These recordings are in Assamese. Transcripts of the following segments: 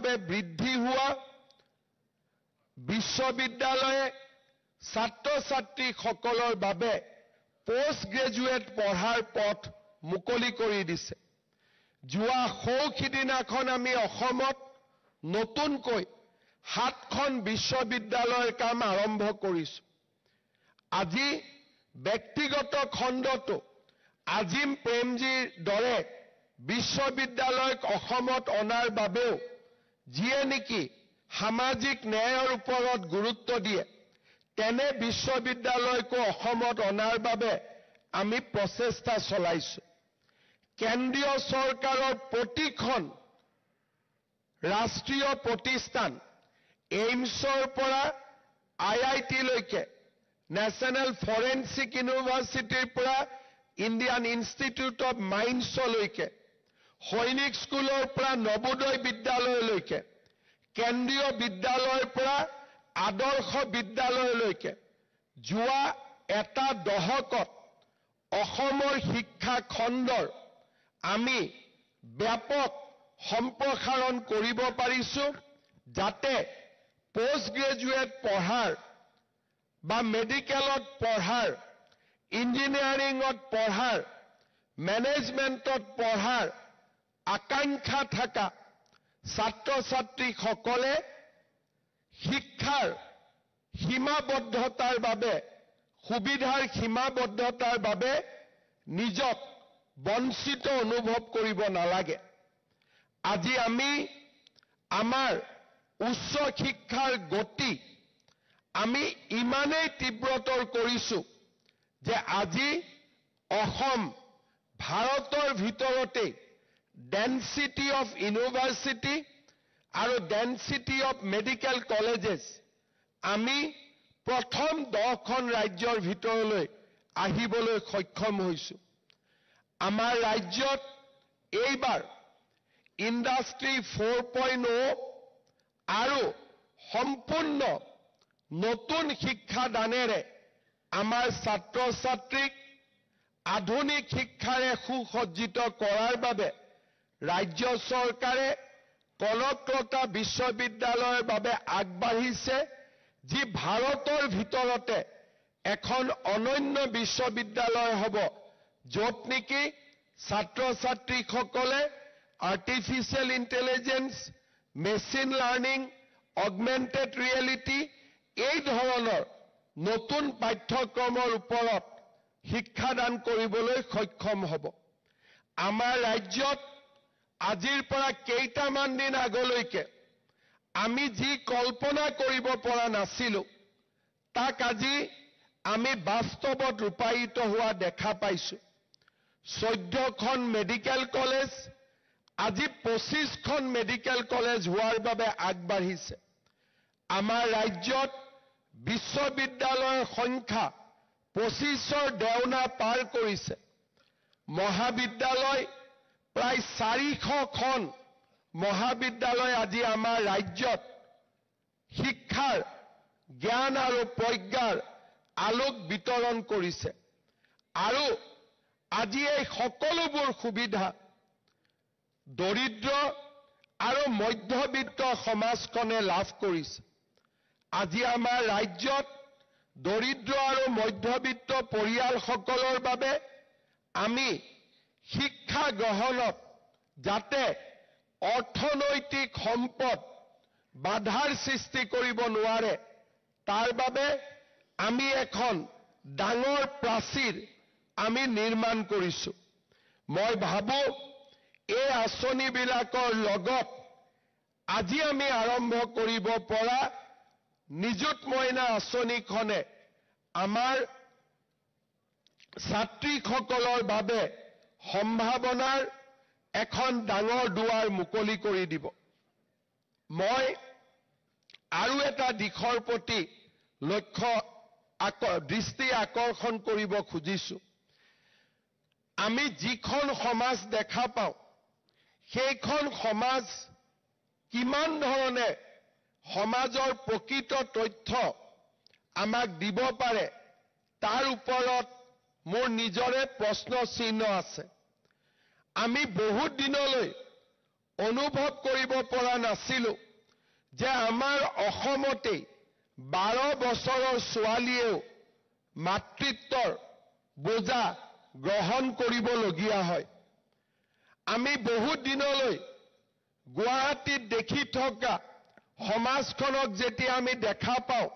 বৃদ্ধি হোৱা বিশ্ববিদ্যালয়ে ছাত্ৰ-ছাত্ৰীসকলৰ বাবে পোষ্ট গ্ৰেজুৱেট পঢ়াৰ পথ মুকলি কৰি দিছে। যোৱা সৌখিদিনাখন আমি অসমত নতুনকৈ 7খন বিশ্ববিদ্যালয়ৰ কাম আৰম্ভ কৰিছো। আজি ব্যক্তিগত খণ্ডটো আজিম প্ৰেমজীৰ দৰে বিশ্ববিদ্যালয়ক অসমত অনাৰ বাবেও যিয়ে নেকি সামাজিক ন্যায়ৰ ওপৰত গুৰুত্ব দিয়ে তেনে বিশ্ববিদ্যালয়কো অসমত অনাৰ বাবে আমি প্ৰচেষ্টা চলাইছো। কেন্দ্ৰীয় চৰকাৰৰ প্ৰতিখন ৰাষ্ট্ৰীয় প্ৰতিষ্ঠান এইমছৰ পৰা IIT-লৈকে নেশ্যনেল ফৰেনচিক ইউনিভাৰ্চিটিৰ পৰা ইণ্ডিয়ান ইনষ্টিটিউট অফ মাইন্সলৈকে সৈনিক স্কুলৰ পৰা নবোদয় বিদ্যালয়লৈকে কেন্দ্ৰীয় বিদ্যালয়ৰ পৰা আদৰ্শ বিদ্যালয়লৈকে যোৱা এটা দশকত অসমৰ শিক্ষা খণ্ডৰ আমি ব্যাপক সম্প্ৰসাৰণ কৰিব পাৰিছো, যাতে পোষ্ট গ্ৰেজুৱেট পঢ়াৰ বা মেডিকেলত পঢ়াৰ, ইঞ্জিনিয়াৰিঙত পঢ়াৰ, মেনেজমেণ্টত পঢ়াৰ আকাংক্ষা থকা ছাত্ৰ-ছাত্ৰীসকলে শিক্ষাৰ সীমাবদ্ধতাৰ বাবে, সুবিধাৰ সীমাবদ্ধতাৰ বাবে নিজক বঞ্চিত অনুভৱ কৰিব নালাগে। আজি আমি আমাৰ উচ্চ শিক্ষাৰ গতি আমি ইমানেই তীব্ৰতৰ কৰিছো যে আজি অসম ভাৰতৰ ভিতৰতে ডেন্সিটি অফ ইউনিভাৰ্চিটি আৰু ডেন্সিটি অফ মেডিকেল কলেজেছ আমি প্ৰথম 10খন ৰাজ্যৰ ভিতৰলৈ আহিবলৈ সক্ষম হৈছো। আমাৰ ৰাজ্যত এইবাৰ ইণ্ডাষ্ট্ৰী 4.0 আৰু সম্পূৰ্ণ নতুন শিক্ষাদানেৰে আমাৰ ছাত্ৰ-ছাত্ৰীক আধুনিক শিক্ষাৰে সুসজ্জিত কৰাৰ বাবে ৰাজ্য চৰকাৰে কনকলতা বিশ্ববিদ্যালয়ৰ বাবে আগবাঢ়িছে, যি ভাৰতৰ ভিতৰতে এখন অনন্য বিশ্ববিদ্যালয় হ'ব, য'ত নেকি ছাত্ৰ-ছাত্ৰীসকলে artificial intelligence, machine learning, augmented reality এই ধৰণৰ নতুন পাঠ্যক্ৰমৰ ওপৰত শিক্ষাদান কৰিবলৈ সক্ষম হ'ব। আমাৰ ৰাজ্যত আজিৰ পৰা কেইটামান দিন আগলৈকে আমি যি কল্পনা কৰিব পৰা নাছিলো তাক আজি আমি বাস্তৱত ৰূপায়িত হোৱা দেখা পাইছো। 14খন মেডিকেল কলেজ আজি 25খন মেডিকেল কলেজ হোৱাৰ বাবে আগবাঢ়িছে। আমাৰ ৰাজ্যত বিশ্ববিদ্যালয়ৰ সংখ্যা 25ৰ দেওনা পাৰ কৰিছে। মহাবিদ্যালয় প্ৰায় 400খন মহাবিদ্যালয় আজি আমাৰ ৰাজ্যত শিক্ষাৰ জ্ঞান আৰু প্ৰজ্ঞাৰ আলোক বিতৰণ কৰিছে। আৰু আজি এই সকলোবোৰ সুবিধা দৰিদ্ৰ আৰু মধ্যবিত্ত সমাজখনে লাভ কৰিছে। আজি আমাৰ ৰাজ্যত দৰিদ্ৰ আৰু মধ্যবিত্ত পৰিয়ালসকলৰ বাবে আমি শিক্ষা গ্ৰহণত যাতে অৰ্থনৈতিক সম্পদ বাধাৰ সৃষ্টি কৰিব নোৱাৰে তাৰ বাবে আমি এখন ডাঙৰ প্ৰাচীৰ আমি নিৰ্মাণ কৰিছো। মই ভাবো এই আঁচনিবিলাকৰ লগত আজি আমি আৰম্ভ কৰিব পৰা নিযুত মইনা আঁচনিখনে আমাৰ ছাত্ৰীসকলৰ বাবে সম্ভাৱনাৰ এখন ডাঙৰ দুৱাৰ মুকলি কৰি দিব। মই আৰু এটা দিশৰ প্ৰতি দৃষ্টি আকৰ্ষণ কৰিব খুজিছো। আমি যিখন সমাজ দেখা পাওঁ সেইখন সমাজ কিমান ধৰণে সমাজৰ প্ৰকৃত তথ্য আমাক দিব পাৰে তাৰ ওপৰত মোৰ নিজৰে প্ৰশ্ন চিহ্ন আছে। আমি বহুত দিনলৈ অনুভৱ কৰিব পৰা নাছিলো যে আমাৰ অসমতে 12 বছৰৰ ছোৱালীয়েও মাতৃত্বৰ বোজা গ্ৰহণ কৰিবলগীয়া হয়। আমি বহুত দিনলৈ গুৱাহাটীত দেখি থকা সমাজখনক যেতিয়া আমি দেখা পাওঁ,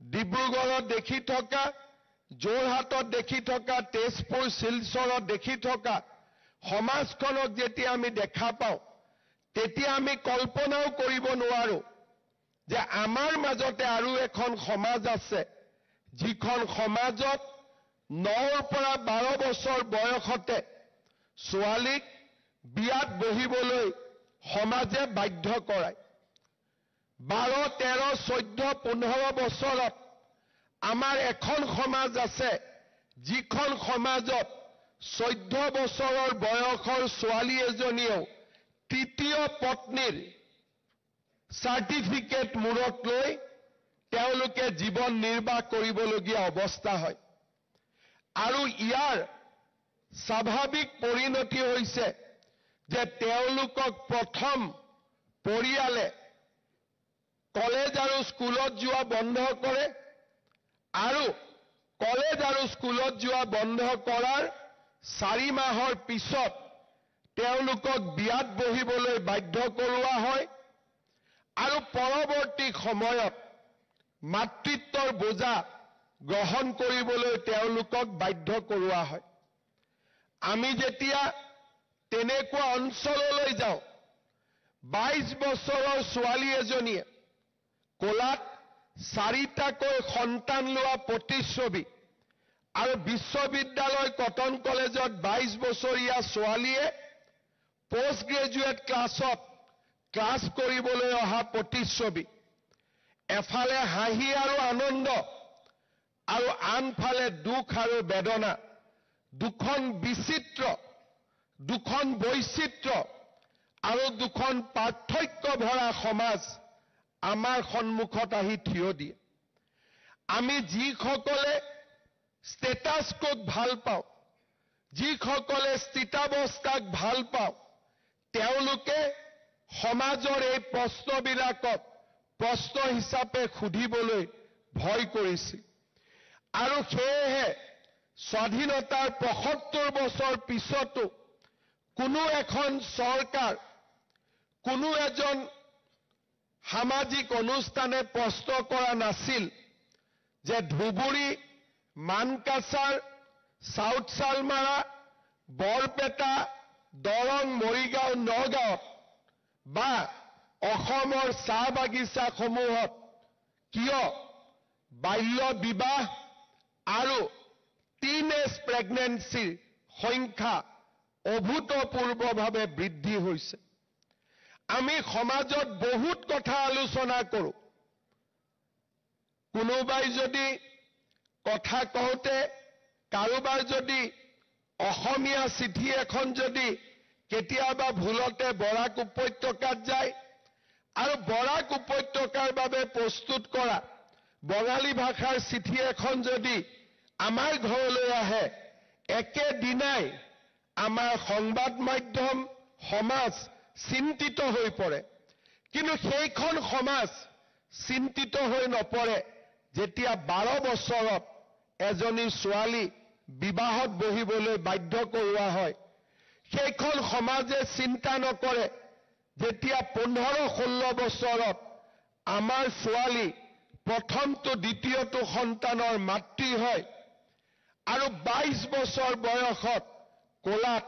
ডিব্ৰুগড়ত দেখি থকা, যোৰহাটত দেখি থকা, তেজপুৰ শিলচৰত দেখি থকা সমাজখনক যেতিয়া আমি দেখা পাওঁ, তেতিয়া আমি কল্পনাও কৰিব নোৱাৰো যে আমাৰ মাজতে আৰু এখন সমাজ আছে, যিখন সমাজত 9ৰ পৰা 12 বছৰ বয়সতে ছোৱালীক বিয়াত বহিবলৈ সমাজে বাধ্য কৰায়। 12, 13, 14, 15 বছৰত আমাৰ এখন সমাজ আছে, যিখন সমাজত 14 বছৰৰ বয়সৰ ছোৱালী এজনীয়েও তৃতীয় পত্নীৰ চাৰ্টিফিকেট মূৰত লৈ তেওঁলোকে জীৱন নিৰ্বাহ কৰিবলগীয়া অৱস্থা হয়। আৰু ইয়াৰ স্বাভাৱিক পৰিণতি হৈছে যে তেওঁলোকক প্ৰথম পৰিয়ালে কলেজ আৰু স্কুলত যোৱা বন্ধ কৰে, আৰু কলেজ আৰু স্কুলত যোৱা বন্ধ কৰাৰ 4 মাহৰ পিছত তেওঁলোকক বিয়াত বহিবলৈ বাধ্য কৰোৱা হয়, আৰু পৰৱৰ্তী সময়ত মাতৃত্বৰ বোজা গ্ৰহণ কৰিবলৈ তেওঁলোকক বাধ্য কৰোৱা হয়। আমি যেতিয়া তেনেকুৱা অঞ্চললৈ যাওঁ, 22 বছৰৰ ছোৱালী এজনীয়ে কোলাত 4টাকৈ সন্তান লোৱা প্ৰতিচ্ছবি, আৰু বিশ্ববিদ্যালয় কটন কলেজত 22 বছৰীয়া ছোৱালীয়ে পোষ্ট গ্ৰেজুৱেট ক্লাছত ক্লাছ কৰিবলৈ অহা প্ৰতিচ্ছবি, এফালে হাঁহি আৰু আনন্দ আৰু আনফালে দুখ আৰু বেদনা, দুখন বিচিত্ৰ, দুখন বৈচিত্ৰ্য আৰু দুখন পাৰ্থক্য ভৰা সমাজ আমাৰ সন্মুখত আহি থিয় দিয়ে। আমি যিসকলে ষ্টেটাছক ভাল পাওঁ, যিসকলে স্থিতাৱস্থাক ভাল পাওঁ, তেওঁলোকে সমাজৰ এই প্ৰশ্নবিলাকক প্ৰশ্ন হিচাপে সুধিবলৈ ভয় কৰিছিল। আৰু সেয়েহে স্বাধীনতাৰ 75 বছৰ পিছতো কোনো এখন চৰকাৰ, কোনো এজন সামাজিক অনুষ্ঠানে প্ৰশ্ন কৰা নাছিল যে ধুবুৰী, মানকাছাৰ, চাউথ চালমাৰা, বৰপেটা, দৰং, মৰিগাঁও, নগাঁৱত বা অসমৰ চাহ বাগিচাসমূহত কিয় বাল্য বিবাহ আৰু টিনেজ প্ৰেগনেন্সিৰ সংখ্যা অভূতপূৰ্বভাৱে বৃদ্ধি হৈছে। আমি সমাজত বহুত কথা আলোচনা কৰোঁ। কোনোবাই যদি কথা কওঁতে কাৰোবাৰ যদি অসমীয়া চিঠি এখন যদি কেতিয়াবা ভুলতে বৰাক উপত্যকাত যায়, আৰু বৰাক উপত্যকাৰ বাবে প্ৰস্তুত কৰা বঙালী ভাষাৰ চিঠি এখন যদি আমাৰ ঘৰলৈ আহে, একেদিনাই আমাৰ সংবাদ মাধ্যম, সমাজ চিন্তিত হৈ পৰে। কিন্তু সেইখন সমাজ চিন্তিত হৈ নপৰে যেতিয়া 12 বছৰত এজনী ছোৱালী বিবাহত বহিবলৈ বাধ্য কৰোৱা হয়। সেইখন সমাজে চিন্তা নকৰে যেতিয়া 15-16 বছৰত আমাৰ ছোৱালী প্ৰথমটো দ্বিতীয়টো সন্তানৰ মাতৃ হয়, আৰু 22 বছৰ বয়সত কোলাত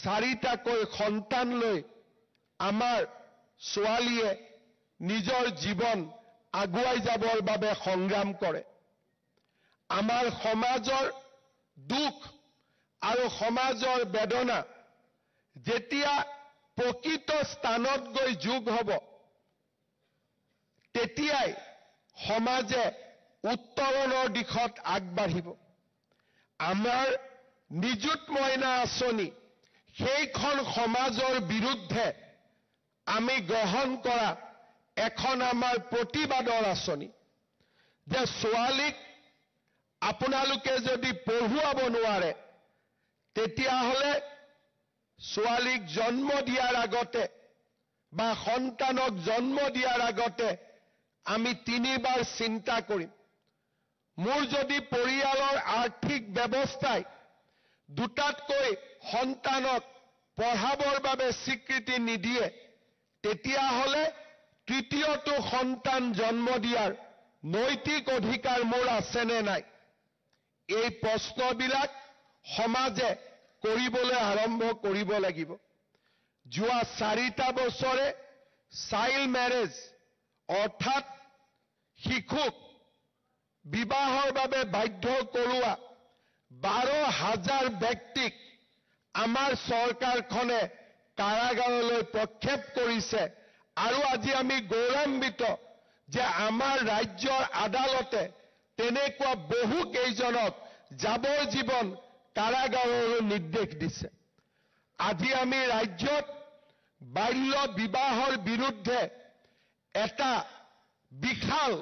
4টাকৈ সন্তান লৈ আমাৰ ছোৱালীয়ে নিজৰ জীৱন আগুৱাই যাবৰ বাবে সংগ্ৰাম কৰে। আমাৰ সমাজৰ দুখ আৰু সমাজৰ বেদনা যেতিয়া প্ৰকৃত স্থানত গৈ যোগ হ'ব, তেতিয়াই সমাজে উত্তৰণৰ দিশত আগবাঢ়িব। আমাৰ নিযুত মইনা আঁচনি, সেইখন সমাজৰ বিৰুদ্ধে আমি গ্ৰহণ কৰা এখন আমাৰ প্ৰতিবাদৰ আঁচনি, যে ছোৱালীক আপোনালোকে যদি পঢ়ুৱাব নোৱাৰে, তেতিয়াহ'লে ছোৱালীক জন্ম দিয়াৰ আগতে বা সন্তানক জন্ম দিয়াৰ আগতে আমি 3 বাৰ চিন্তা কৰিম। মোৰ যদি পৰিয়ালৰ আৰ্থিক ব্যৱস্থাই দুটাতকৈ সন্তানক পঢ়াবৰ বাবে স্বীকৃতি নিদিয়ে, তেতিয়াহ'লে তৃতীয়টো সন্তান জন্ম দিয়াৰ নৈতিক অধিকাৰ মোৰ আছেনে নাই? এই প্ৰশ্নবিলাক সমাজে কৰিবলৈ আৰম্ভ কৰিব লাগিব। যোৱা 4টা বছৰে চাইল্ড মেৰেজ অৰ্থাৎ শিশুক বিবাহৰ বাবে বাধ্য কৰোৱা 12,000 ব্যক্তিক আমাৰ চৰকাৰখনে কাৰাগাৰলৈ প্ৰক্ষেপ কৰিছে। আৰু আজি আমি গৌৰৱান্বিত যে আমাৰ ৰাজ্যৰ আদালতে তেনেকুৱা বহু কেইজনক যাৱজ্জীৱন কাৰাগাৰৰো নিৰ্দেশ দিছে। আজি আমি ৰাজ্যত বাল্য বিবাহৰ বিৰুদ্ধে এটা বিশাল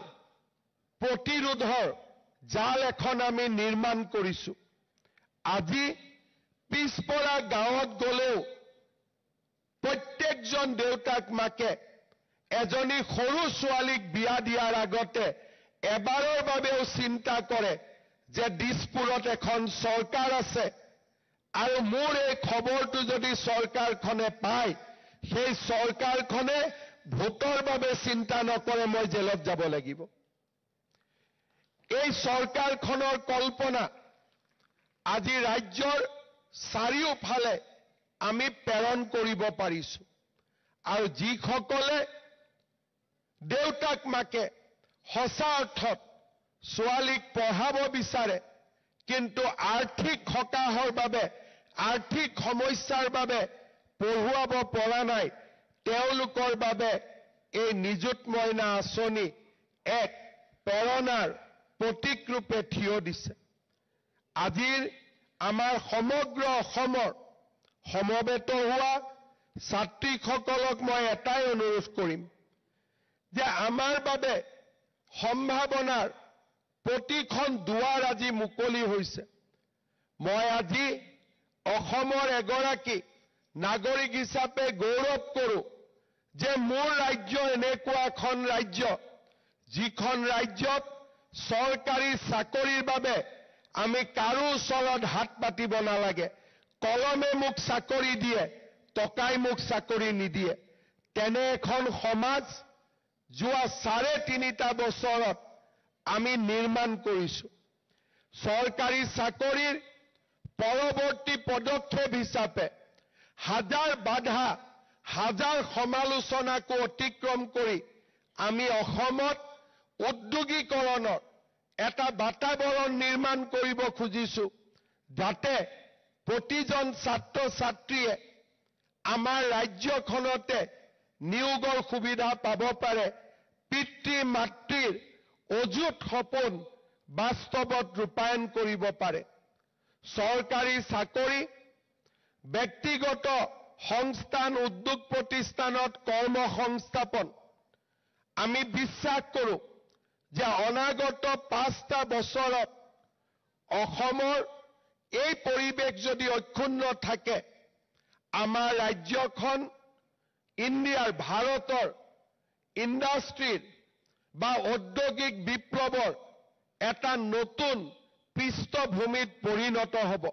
প্ৰতিৰোধৰ জাল এখন আমি নিৰ্মাণ কৰিছো। আজি পিছপৰা গাঁৱত গলেও প্ৰত্যেকজন দেউতাক মাকে এজনী সৰু ছোৱালীক বিয়া দিয়াৰ আগতে এবাৰৰ বাবেও চিন্তা কৰে যে দিছপুৰত এখন চৰকাৰ আছে আৰু মোৰ এই খবৰটো যদি চৰকাৰখনে পায়, সেই চৰকাৰখনে ভোটৰ বাবে চিন্তা নকৰে মই জেলত যাব লাগিব। এই চৰকাৰখনৰ কল্পনা আজি ৰাজ্যৰ চাৰিওফালে আমি প্ৰেৰণ কৰিব পাৰিছো। আৰু যিসকলে দেউতাক মাকে সঁচা অৰ্থত ছোৱালীক পঢ়াব বিচাৰে, কিন্তু আৰ্থিক সকাহৰ বাবে আৰ্থিক সমস্যাৰ বাবে পঢ়ুৱাব পৰা নাই, তেওঁলোকৰ বাবে এই নিযুত মইনা আঁচনি এক প্ৰেৰণাৰ প্ৰতীকৰূপে থিয় দিছে। আজিৰ আমাৰ সমগ্ৰ অসমৰ সমবেত হোৱা ছাত্ৰীসকলক মই এটাই অনুৰোধ কৰিম যে আমাৰ বাবে সম্ভাৱনাৰ প্ৰতিখন দুৱাৰ আজি মুকলি হৈছে। মই আজি অসমৰ এগৰাকী নাগৰিক হিচাপে গৌৰৱ কৰোঁ যে মোৰ ৰাজ্য এনেকুৱা এখন ৰাজ্য, যিখন ৰাজ্যত চৰকাৰী চাকৰিৰ বাবে আমি কাৰো ওচৰত হাত পাতিব নালাগে। কলমে মোক চাকৰি দিয়ে, টকাই মোক চাকৰি নিদিয়ে। তেনে এখন সমাজ যোৱা 3.5 বছৰত আমি নিৰ্মাণ কৰিছো। চৰকাৰী চাকৰিৰ পৰৱৰ্তী পদক্ষেপ হিচাপে হাজাৰ বাধা, হাজাৰ সমালোচনাকো অতিক্ৰম কৰি আমি অসমত উদ্যোগীকৰণৰ এটা বাতাবৰণ নিৰ্মাণ কৰিব খুজিছো, যাতে প্ৰতিজন ছাত্ৰ ছাত্ৰীয়ে আমাৰ ৰাজ্যখনতে নিয়োগৰ সুবিধা পাব পাৰে, পিতৃ মাতৃৰ অযুত সপোন বাস্তৱত ৰূপায়ণ কৰিব পাৰে। চৰকাৰী চাকৰি, ব্যক্তিগত সংস্থান, উদ্যোগ প্ৰতিষ্ঠানত কৰ্মসংস্থাপন, আমি বিশ্বাস কৰোঁ যে অনাগত 5টা বছৰত অসমৰ এই পৰিৱেশ যদি অক্ষুণ্ণ থাকে, আমাৰ ৰাজ্যখন ইণ্ডিয়াৰ, ভাৰতৰ ইণ্ডাষ্ট্ৰীৰ বা ঔদ্যোগিক বিপ্লৱৰ এটা নতুন পৃষ্ঠভূমিত পৰিণত হ'ব।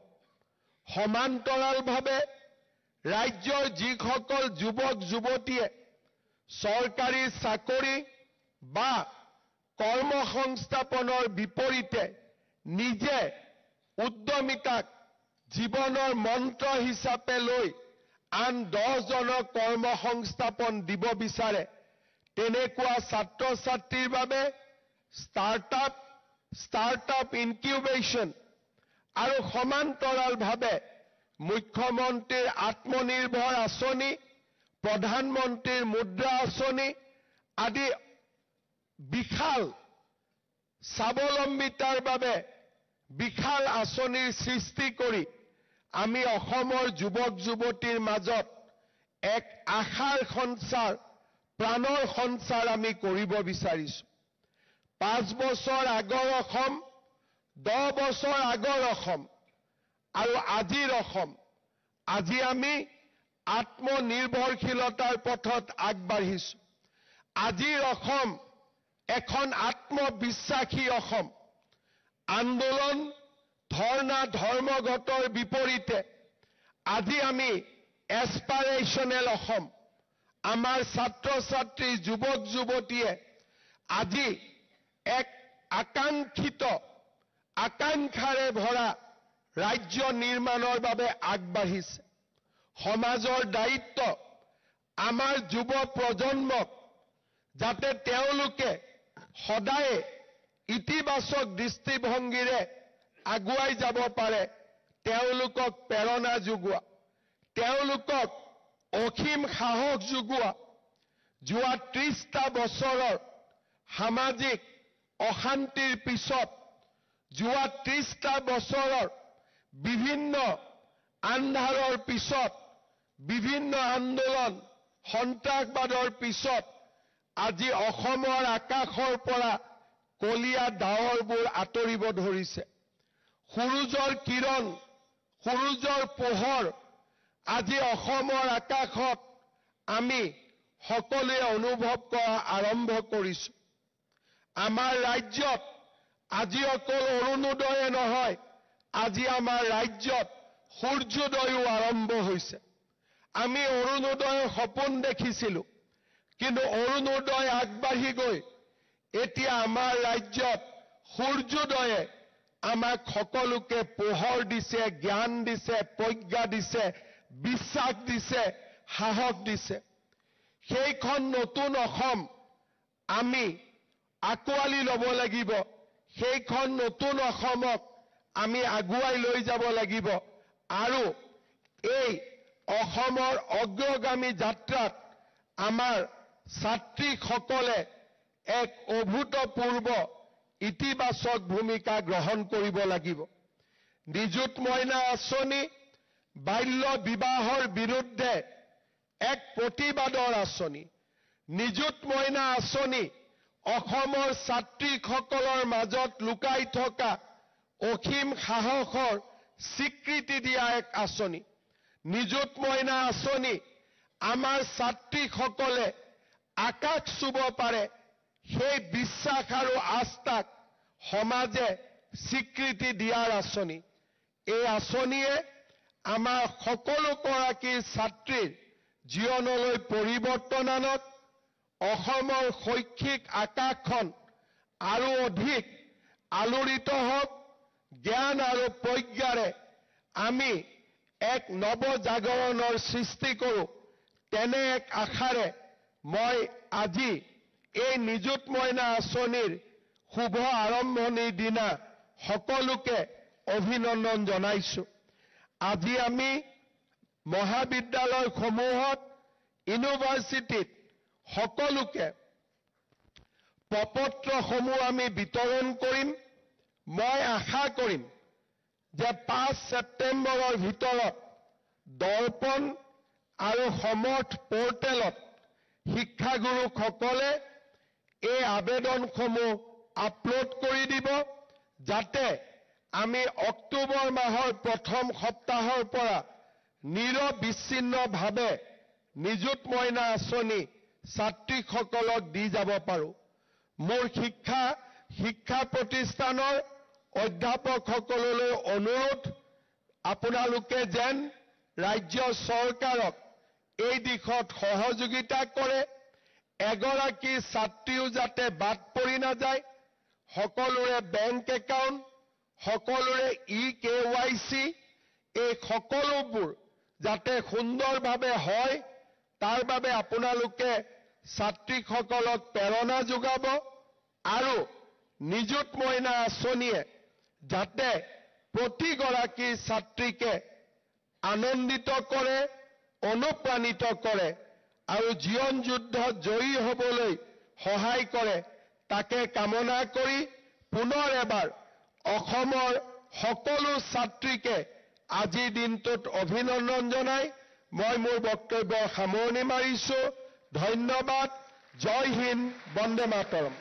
সমান্তৰালভাৱে ৰাজ্যৰ যিসকল যুৱক যুৱতীয়ে চৰকাৰী চাকৰি বা কৰ্মসংস্থাপনৰ বিপৰীতে নিজে উদ্যমিতাক জীৱনৰ মন্ত্ৰ হিচাপে লৈ আন 10জনক কৰ্মসংস্থাপন দিব বিচাৰে, তেনেকুৱা ছাত্ৰ ছাত্ৰীৰ বাবে ষ্টাৰ্টআপ ইনকিউবেশ্যন আৰু সমান্তৰালভাৱে মুখ্যমন্ত্ৰীৰ আত্মনিৰ্ভৰ আঁচনি, প্ৰধানমন্ত্ৰীৰ মুদ্ৰা আঁচনি আদি বিশাল স্বাৱলম্বিতাৰ বাবে বিশাল আঁচনিৰ সৃষ্টি কৰি আমি অসমৰ যুৱক যুৱতীৰ মাজত এক আশাৰ সঞ্চাৰ, প্ৰাণৰ সঞ্চাৰ আমি কৰিব বিচাৰিছো। 5 বছৰ আগৰ অসম, 10 বছৰ আগৰ অসম আৰু আজিৰ অসম, আজি আমি আত্মনিৰ্ভৰশীলতাৰ পথত আগবাঢ়িছো। আজিৰ অসম এখন আত্মবিশ্বাসী অসম। আন্দোলন, ধৰ্ণা, ধৰ্মঘটৰ বিপৰীতে আজি আমি এছপাৰেশ্যনেল অসম। আমাৰ ছাত্ৰ ছাত্ৰী, যুৱক যুৱতীয়ে আজি এক আকাংক্ষিত, আকাংক্ষাৰে ভৰা ৰাজ্য নিৰ্মাণৰ বাবে আগবাঢ়িছে। সমাজৰ দায়িত্ব আমাৰ যুৱ প্ৰজন্মক যাতে তেওঁলোকে সদায় ইতিবাচক দৃষ্টিভংগীৰে আগুৱাই যাব পাৰে, তেওঁলোকক প্ৰেৰণা যোগোৱা, তেওঁলোকক অসীম সাহস যোগোৱা। যোৱা 30টা বছৰৰ সামাজিক অশান্তিৰ পিছত, যোৱা 30টা বছৰৰ বিভিন্ন আন্ধাৰৰ পিছত, বিভিন্ন আন্দোলন, সন্ত্ৰাসবাদৰ পিছত আজি অসমৰ আকাশৰ পৰা কলীয়া ডাৱৰবোৰ আঁতৰিব ধৰিছে। সূৰুজৰ কিৰণ, সূৰুজৰ পোহৰ আজি অসমৰ আকাশত আমি সকলোৱে অনুভৱ কৰা আৰম্ভ কৰিছো। আমাৰ ৰাজ্যত আজি অকল অৰুণোদয়ে নহয়, আজি আমাৰ ৰাজ্যত সূৰ্যোদয়ো আৰম্ভ হৈছে। আমি অৰুণোদয়ৰ সপোন দেখিছিলো, কিন্তু অৰুণোদয় আগবাঢ়ি গৈ এতিয়া আমাৰ ৰাজ্যত সূৰ্যোদয়ে আমাক সকলোকে পোহৰ দিছে, জ্ঞান দিছে, প্ৰজ্ঞা দিছে, বিশ্বাস দিছে, সাহস দিছে। সেইখন নতুন অসম আমি আঁকোৱালি ল'ব লাগিব। সেইখন নতুন অসমক আমি আগুৱাই লৈ যাব লাগিব। আৰু এই অসমৰ অগ্ৰগামী যাত্ৰাত আমাৰ ছাত্ৰীসকলে এক অভূতপূৰ্ব ইতিবাচক ভূমিকা গ্ৰহণ কৰিব লাগিব। নিযুত মইনা আঁচনি বাল্য বিবাহৰ বিৰুদ্ধে এক প্ৰতিবাদৰ আঁচনি। নিযুত মইনা আঁচনি অসমৰ ছাত্ৰীসকলৰ মাজত লুকাই থকা অসীম সাহসৰ স্বীকৃতি দিয়া এক আঁচনি। নিযুত মইনা আঁচনি আমাৰ ছাত্ৰীসকলে আকাশ চুব পাৰে, সেই বিশ্বাস আৰু আস্থাক সমাজে স্বীকৃতি দিয়াৰ আঁচনি। এই আঁচনিয়ে আমাৰ সকলোগৰাকী ছাত্ৰীৰ জীৱনলৈ পৰিৱৰ্তন আনক। অসমৰ শৈক্ষিক আকাশখন আৰু অধিক আলোড়িত হওক। জ্ঞান আৰু প্ৰজ্ঞাৰে আমি এক নৱজাগৰণৰ সৃষ্টি কৰোঁ, তেনে এক আশাৰে মই আজি এই নিযুত মইনা আঁচনিৰ শুভ আৰম্ভণিৰ দিনা সকলোকে অভিনন্দন জনাইছো। আজি আমি মহাবিদ্যালয়সমূহত, ইউনিভাৰ্চিটিত সকলোকে প্ৰপত্ৰসমূহ আমি বিতৰণ কৰিম। মই আশা কৰিম যে 5 ছেপ্টেম্বৰৰ ভিতৰত দৰ্পণ আৰু সমৰ্থ পৰ্টেলত শিক্ষাগুৰুসকলে এই আবেদনসমূহ আপলোড কৰি দিব, যাতে আমি অক্টোবৰ মাহৰ প্ৰথম সপ্তাহৰ পৰা নিৰবিচ্ছিন্নভাৱে নিযুত মইনা আঁচনি ছাত্ৰীসকলক দি যাব পাৰোঁ। মোৰ শিক্ষা প্ৰতিষ্ঠানৰ অধ্যাপকসকললৈ অনুৰোধ, আপোনালোকে যেন ৰাজ্য চৰকাৰক এই দিশত সহযোগিতা কৰে। এগৰাকী ছাত্ৰীও যাতে বাদ পৰি নাযায়। সকলোৰে বেংক একাউণ্ট, সকলোৰে eKYC, এই সকলোবোৰ যাতে সুন্দৰভাৱে হয়, তাৰ বাবে আপোনালোকে ছাত্ৰীসকলক প্ৰেৰণা যোগাব। আৰু নিযুত মইনা আঁচনিয়ে যাতে প্ৰতিগৰাকী ছাত্ৰীকে আনন্দিত কৰে, অনুপ্ৰাণিত কৰে আৰু জীৱন যুদ্ধত জয়ী হ'বলৈ সহায় কৰে, তাকে কামনা কৰি পুনৰ এবাৰ অসমৰ সকলো ছাত্ৰীকে আজিৰ দিনটোত অভিনন্দন জনাই মই মোৰ বক্তব্যৰ সামৰণি মাৰিছো। ধন্যবাদ। জয় হিন্দ, বন্দে মাতৰম।